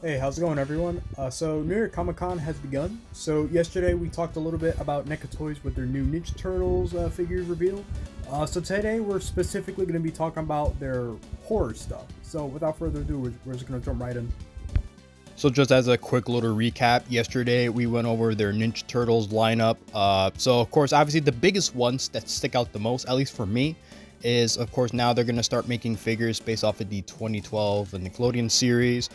Hey, how's it going, everyone? So New York Comic Con has begun. So yesterday we talked a little bit about NECA Toys with their new Ninja Turtles figures reveal. So today we're specifically going to be talking about their horror stuff. So without further ado, we're just going to jump right in. So just as a quick little recap, yesterday we went over their Ninja Turtles lineup. So of course, obviously the biggest ones that stick out the most, at least for me, is of course now they're gonna start making figures based off of the 2012 Nickelodeon series.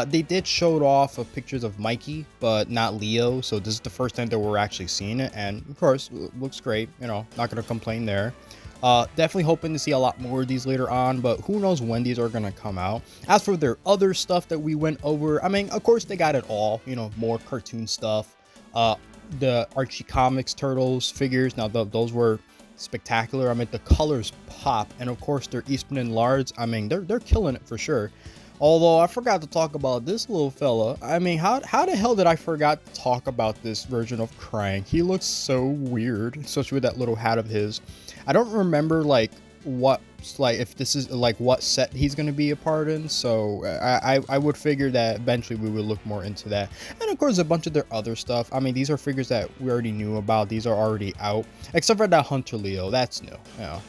They did show off of pictures of Mikey, but not Leo. So this is the first time that we're actually seeing it, and of course, looks great. You know, not gonna complain there. Definitely hoping to see a lot more of these later on, but who knows when these are going to come out. As for their other stuff that we went over, I mean, of course, they got it all, you know, more cartoon stuff. Uh, the Archie Comics Turtles figures, now those were spectacular. I mean, the colors pop, and of course, their Eastman and Lards, I mean, they're killing it for sure. Although I forgot to talk about this little fella. I mean, how the hell did I forget to talk about this version of Krang? He looks so weird, especially with that little hat of his. I don't remember like what, like if this is like what set he's going to be a part in, so I would figure that eventually we would look more into that. And of course a bunch of their other stuff. I mean, these are figures that we already knew about. These are already out, except for that Hunter Leo. That's new, you know.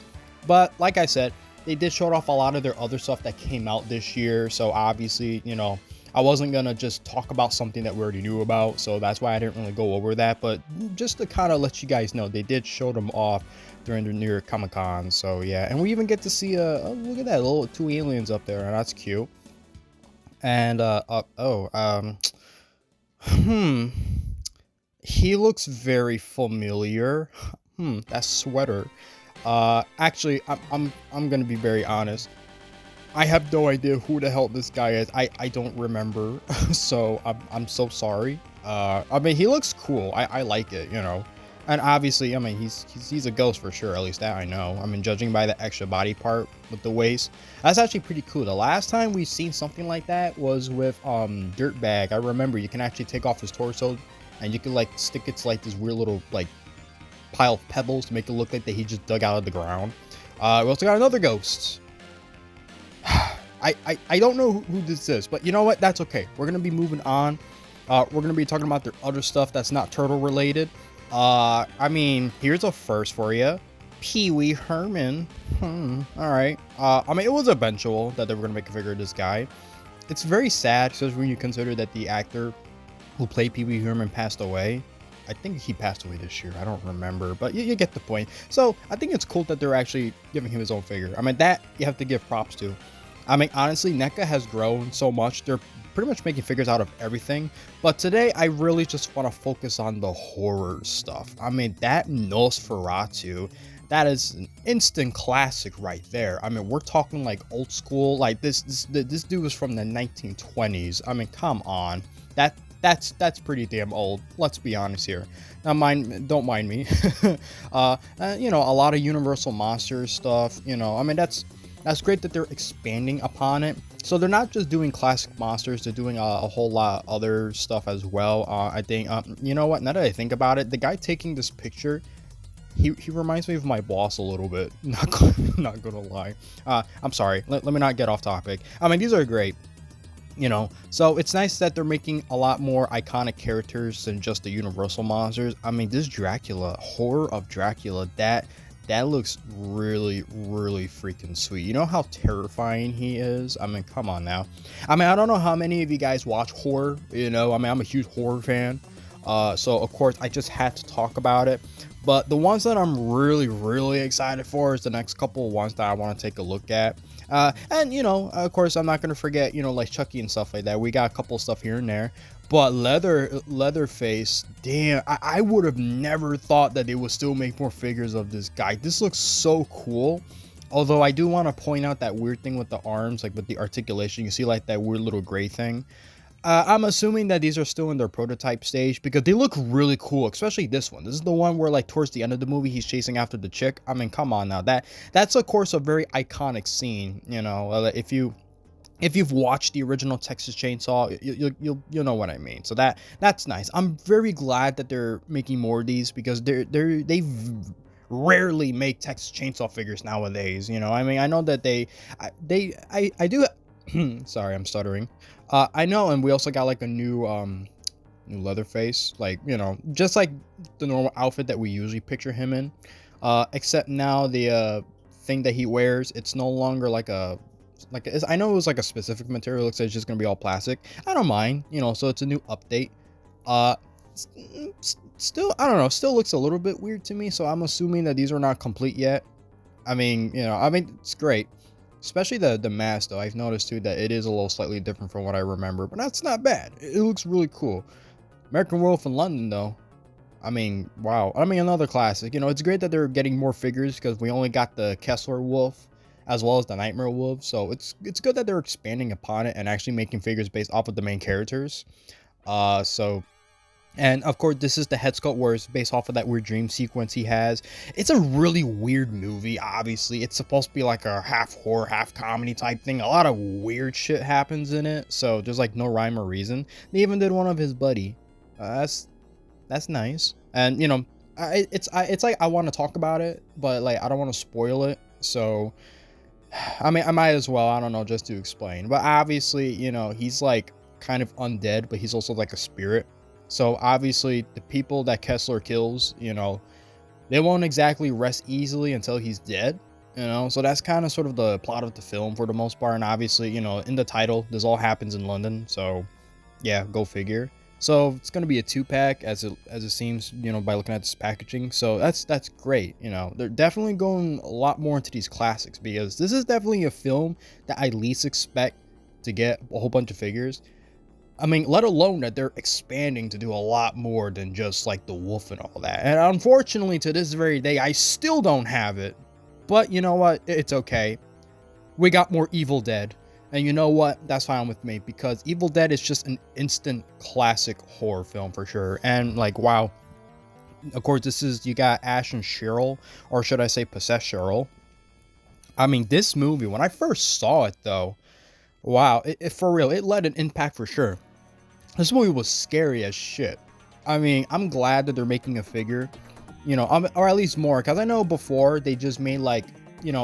But like I said, they did show off a lot of their other stuff that came out this year, so obviously, you know, I wasn't gonna just talk about something that we already knew about, so that's why I didn't really go over that. But just to kind of let you guys know, they did show them off during the New York Comic Con. So yeah, and we even get to see look at that, little two aliens up there, and that's cute. And hmm, he looks very familiar. That sweater. Actually, I'm gonna be very honest. I have no idea who the hell this guy is. I don't remember, so I'm so sorry. I mean, he looks cool. I like it, you know. And obviously, I mean, he's a ghost for sure. At least that I know. I mean, judging by the extra body part with the waist, that's actually pretty cool. The last time we've seen something like that was with Dirtbag. I remember you can actually take off his torso, and you can like stick it to like this weird little like pile of pebbles to make it look like that he just dug out of the ground. We also got another ghost. I don't know who this is, but you know what? That's okay. We're gonna be moving on. We're gonna be talking about their other stuff that's not turtle related. I mean, here's a first for you. Pee Wee Herman. All right. I mean, it was eventual that they were gonna make a figure of this guy. It's very sad, especially when you consider that the actor who played Pee Wee Herman passed away. I think he passed away this year. I don't remember, but you get the point. So I think it's cool that they're actually giving him his own figure. I mean, that you have to give props to. I mean, honestly, NECA has grown so much. They're pretty much making figures out of everything. But today, I really just want to focus on the horror stuff. I mean, that Nosferatu, that is an instant classic right there. I mean, we're talking like old school. Like this dude was from the 1920s. I mean, come on. That's pretty damn old. Let's be honest here. Now, don't mind me. You know, a lot of Universal Monsters stuff. You know, I mean, that's great that they're expanding upon it. So they're not just doing classic monsters, they're doing a whole lot of other stuff as well. I think, you know what, now that I think about it, the guy taking this picture, he reminds me of my boss a little bit. Not gonna lie. I'm sorry, let me not get off topic. I mean, these are great. You know, so it's nice that they're making a lot more iconic characters than just the Universal monsters. I mean, this Dracula, Horror of Dracula, that looks really freaking sweet. You know how terrifying he is? I mean, come on now. I mean, I don't know how many of you guys watch horror, you know. I mean, I'm a huge horror fan. So of course I just had to talk about it. But the ones that I'm really excited for is the next couple of ones that I want to take a look at. And you know, of course, I'm not gonna forget, you know, like Chucky and stuff like that. We got a couple of stuff here and there. But Leatherface, damn, I would have never thought that they would still make more figures of this guy. This looks so cool. Although I do want to point out that weird thing with the arms, like with the articulation. You see like that weird little gray thing. I'm assuming that these are still in their prototype stage because they look really cool, especially this one. This is the one where like towards the end of the movie he's chasing after the chick. I mean, come on now. That's of course a very iconic scene, you know. If you've watched the original Texas Chainsaw, you'll know what I mean. So that's nice. I'm very glad that they're making more of these because they rarely make Texas Chainsaw figures nowadays. You know, I mean, I know that I do. Sorry, I'm stuttering. I know, and we also got like a new Leatherface, like, just like the normal outfit that we usually picture him in. Except now the thing that he wears, it's no longer like I know it was like a specific material. It looks like it's just gonna be all plastic. I don't mind, so it's a new update. Uh, Still, I don't know. Still looks a little bit weird to me. So I'm assuming that these are not complete yet. I mean, it's great. Especially the mask, though. I've noticed too that it is a little slightly different from what I remember, but that's not bad. It looks really cool. American Werewolf in London, though. I mean, wow. I mean, another classic. It's great that they're getting more figures because we only got the Kessler Wolf as well as the Nightmare Wolf. So it's good that they're expanding upon it and actually making figures based off of the main characters. So and of course, this is the head sculpt where it's based off of that weird dream sequence he has. It's a really weird movie, obviously. It's supposed to be like a half horror, half comedy type thing. A lot of weird shit happens in it. So there's like no rhyme or reason. They even did one of his buddy. That's nice. And it's like I want to talk about it, but like I don't want to spoil it. So I mean, I might as well, I don't know, just to explain. But obviously, he's like kind of undead, but he's also like a spirit. So obviously, the people that Kessler kills, they won't exactly rest easily until he's dead. So that's kind of sort of the plot of the film for the most part. And obviously, in the title, this all happens in London. So yeah, go figure. So it's gonna be a 2-pack as it seems, by looking at this packaging. So that's great. They're definitely going a lot more into these classics because this is definitely a film that I least expect to get a whole bunch of figures. I mean, let alone that they're expanding to do a lot more than just like the wolf and all that. And unfortunately, to this very day, I still don't have it. But you know what? It's okay. We got more Evil Dead. And you know what? That's fine with me because Evil Dead is just an instant classic horror film for sure. And like, wow. Of course, you got Ash and Cheryl, or should I say Possessed Cheryl. I mean, this movie, when I first saw it though, wow, for real, it led an impact for sure. This movie was scary as shit. I mean, I'm glad that they're making a figure, or at least more, because I know before they just made like,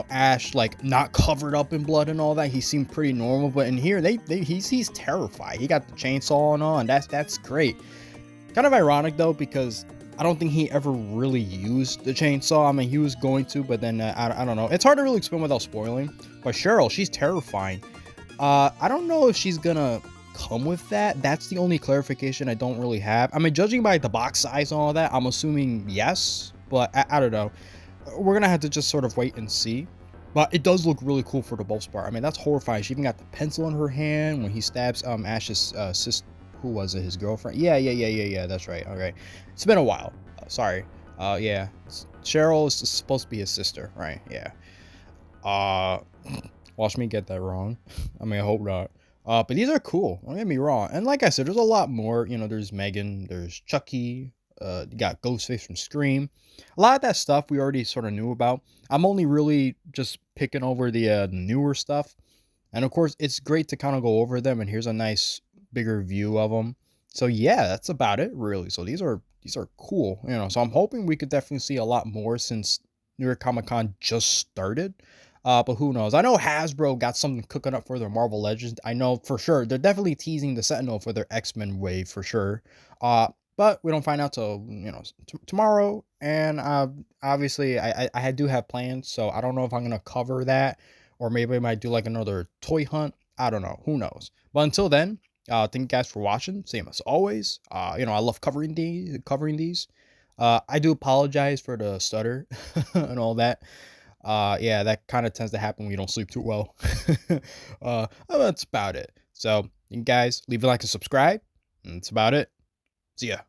Ash like not covered up in blood and all that. He seemed pretty normal, but in here he's terrified. He got the chainsaw and all, and that's great. Kind of ironic though, because I don't think he ever really used the chainsaw. I mean, he was going to, but then I don't know. It's hard to really explain without spoiling. But Cheryl, she's terrifying. I don't know if she's gonna come with that. That's the only clarification I don't really have. I mean, judging by the box size and all that, I'm assuming yes, but I don't know. We're gonna have to just sort of wait and see. But it does look really cool for the most part. I mean, that's horrifying. She even got the pencil in her hand when he stabs Ash's sister. Who was it? His girlfriend? Yeah. That's right. All right. It's been a while. Sorry. Yeah. Cheryl is supposed to be his sister, right? Yeah. Watch me get that wrong. I mean, I hope not. But these are cool. Don't get me wrong. And like I said, there's a lot more. There's Megan, there's Chucky, you got Ghostface from Scream. A lot of that stuff we already sort of knew about. I'm only really just picking over the newer stuff. And of course, it's great to kind of go over them. And here's a nice bigger view of them. So yeah, that's about it really. So these are cool. So I'm hoping we could definitely see a lot more since New York Comic Con just started. But who knows? I know Hasbro got something cooking up for their Marvel Legends. I know for sure they're definitely teasing the Sentinel for their X-Men wave for sure. But we don't find out till tomorrow. And obviously I do have plans, so I don't know if I'm gonna cover that or maybe I might do like another toy hunt. I don't know. Who knows? But until then, thank you guys for watching. Same as always. I love covering these. I do apologize for the stutter and all that. Yeah, that kind of tends to happen when you don't sleep too well. That's about it. So you guys leave a like and subscribe, and that's about it. See ya.